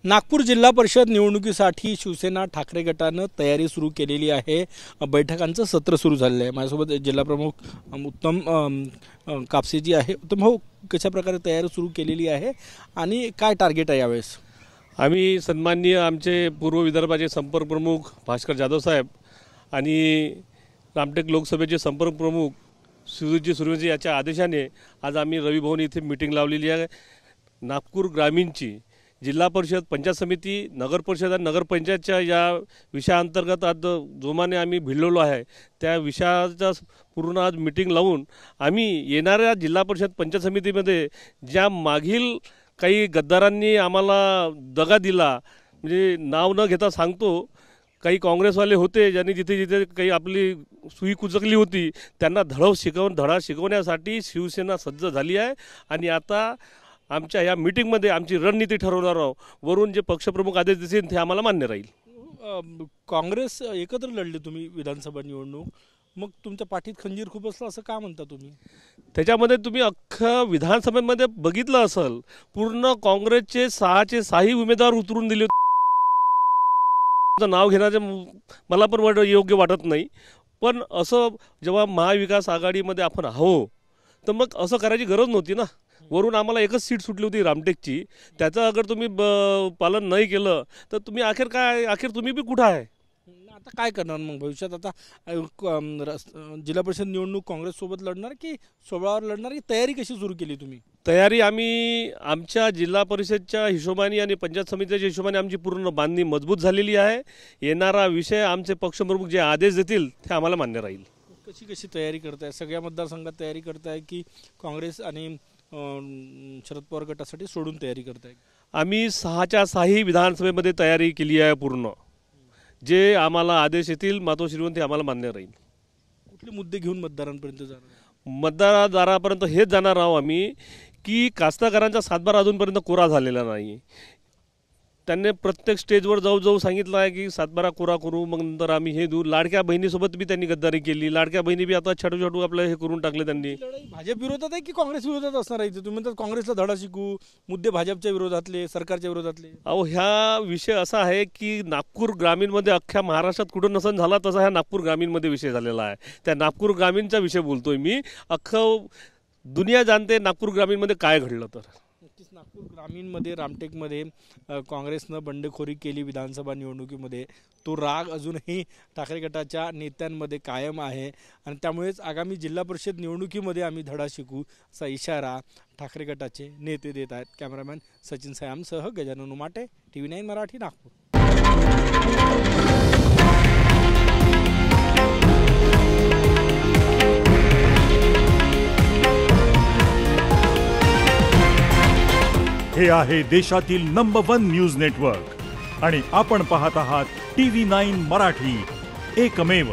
नागपूर जिल्हा परिषद निवडणुकीसाठी शिवसेना ठाकरे गटानं तयारी सुरू केलेली आहे। बैठकांचं सत्र सुरू झालेलं आहे। माझ्यासोबत जिल्हा प्रमुख उत्तम कापसेजी आहे। उत्तम भाऊ, कशा प्रकारे तयारी सुरू केलेली आहे आणि काय टार्गेट आहे यावेळेस? आम्ही सन्माननीय आमचे पूर्व विदर्भाचे संपर्क प्रमुख भास्कर जाधव साहेब आणि रामटेक लोकसभेचे संपर्क प्रमुख सुधीरजी सुर्वेजी याच्या आदेशाने आज आम्ही रवी भवन इथे मीटिंग लावलेली आहे। नागपूर ग्रामीणची जिल्हा परिषद, पंचायत समिती, नगर परिषद आणि नगरपंचायतच्या या विषयाअंतर्गत आज जोमाने आम्ही भिडलेलो आहे। त्या विषयाचा पूर्ण आज मीटिंग लावून आम्ही येणाऱ्या जिल्हा परिषद पंचायत समितीमध्ये ज्या मागील काही गद्दारांनी आम्हाला दगा दिला, म्हणजे नाव न घेता सांगतो, काही काँग्रेसवाले होते ज्यांनी जिथे जिथे काही आपली सुई कुचकली होती त्यांना धडा शिकवण्यासाठी शिवसेना सज्ज झाली आहे। आणि आता आमच्या या मीटिंगमध्ये आमची रणनीती ठरवणार आहोत। वरून जे पक्षप्रमुख आदेश देतील ते आम्हाला मान्य राहील। काँग्रेस एकत्र लढले तुम्ही विधानसभा निवडणूक, मग तुमच्या पाठीत खंजीर खूप असलं असं का म्हणता तुम्ही? त्याच्यामध्ये तुम्ही अख्खं विधानसभेमध्ये बघितलं असेल, पूर्ण काँग्रेसचे 6चे 6 उमेदवार उतरून दिले होते। नाव घेण्याचे मला पण योग्य वाटत नाही, पण असं जेव्हा महाविकास आघाडीमध्ये आपण आहो तर मग असं करायची गरज नव्हती ना। वरून आम्हाला एकच सीट सुटली होती रामटेकची, त्याचं अगर तुम्ही पालन नाही केलं तर तुम्ही आखिर तुम्ही बी कुठं आहे? आता काय करणार मग भविष्यात? आता जिल्हा परिषद निवडणूक काँग्रेस सोबत लढणार की सोबळावर लढणार, की तयारी कशी सुरू केली तुम्ही? तयारी आम्ही आमच्या जिल्हा परिषदच्या हिशोबाने आणि पंचायत समितीच्या हिशोबाने आमची पूर्ण बांधणी मजबूत झालेली आहे। येणारा विषय आमचे पक्षप्रमुख जे आदेश देतील ते आम्हाला मान्य राहील। कशी तयारी करताय? सगळ्या मतदारसंघात तयारी करताय की काँग्रेस आणि शरद पवार गटासाठी सोडून तयारी करताय? आम्ही 6च्या 6 विधानसभेमध्ये तयारी केली आहे पूर्ण। जे आम्हाला आदेश येतील मातोश्रीवरून ते आम्हाला मान्य राहील। कुठले मुद्दे घेऊन मतदारांपर्यंत जाणार? मतदारांपर्यंत हेच जाणार आहोत आम्ही की कास्तकारांचा सातबारा अजूनपर्यंत कोरा झालेला नाही। त्यांनी प्रत्येक स्टेजवर जाऊ सांगितलं आहे की सातबारा कोरा करू, मग नंतर आम्ही हे दूर। लाडक्या बहिणीसोबत बी त्यांनी गद्दारी केली। लाडक्या बहिणी बी आता छोटू आपलं हे करून टाकले त्यांनी। भाजप विरोधात आहे की काँग्रेस विरोधात असणार आहे? तुम्ही म्हणतात काँग्रेसला धडा शिकू, मुद्दे भाजपच्या विरोधातले, सरकारच्या विरोधातले। अहो, ह्या विषय असा आहे की नागपूर ग्रामीणमध्ये अख्ख्या महाराष्ट्रात कुठं नसन झाला तसा ह्या नागपूर ग्रामीणमध्ये विषय झालेला आहे। त्या नागपूर ग्रामीणचा विषय बोलतोय मी। अख्खं दुनिया जाणते नागपूर ग्रामीणमध्ये काय घडलं तर। नक्कीच नागपूर ग्रामीणमध्ये रामटेकमध्ये काँग्रेसनं बंडखोरी केली विधानसभा निवडणुकीमध्ये, तो राग अजूनही ठाकरे गटाच्या नेत्यांमध्ये कायम आहे आणि त्यामुळेच आगामी जिल्हा परिषद निवडणुकीमध्ये आम्ही धडा शिकू असा इशारा ठाकरे गटाचे नेते देत आहेत। कॅमेरामॅन सचिन सयामसह गजानन उमाटे, TV9 मराठी, नागपूर। हे आहे देशातील नंबर 1 न्यूज नेटवर्क आणि आपण पाहत आहात TV9 मराठी, एकमेव।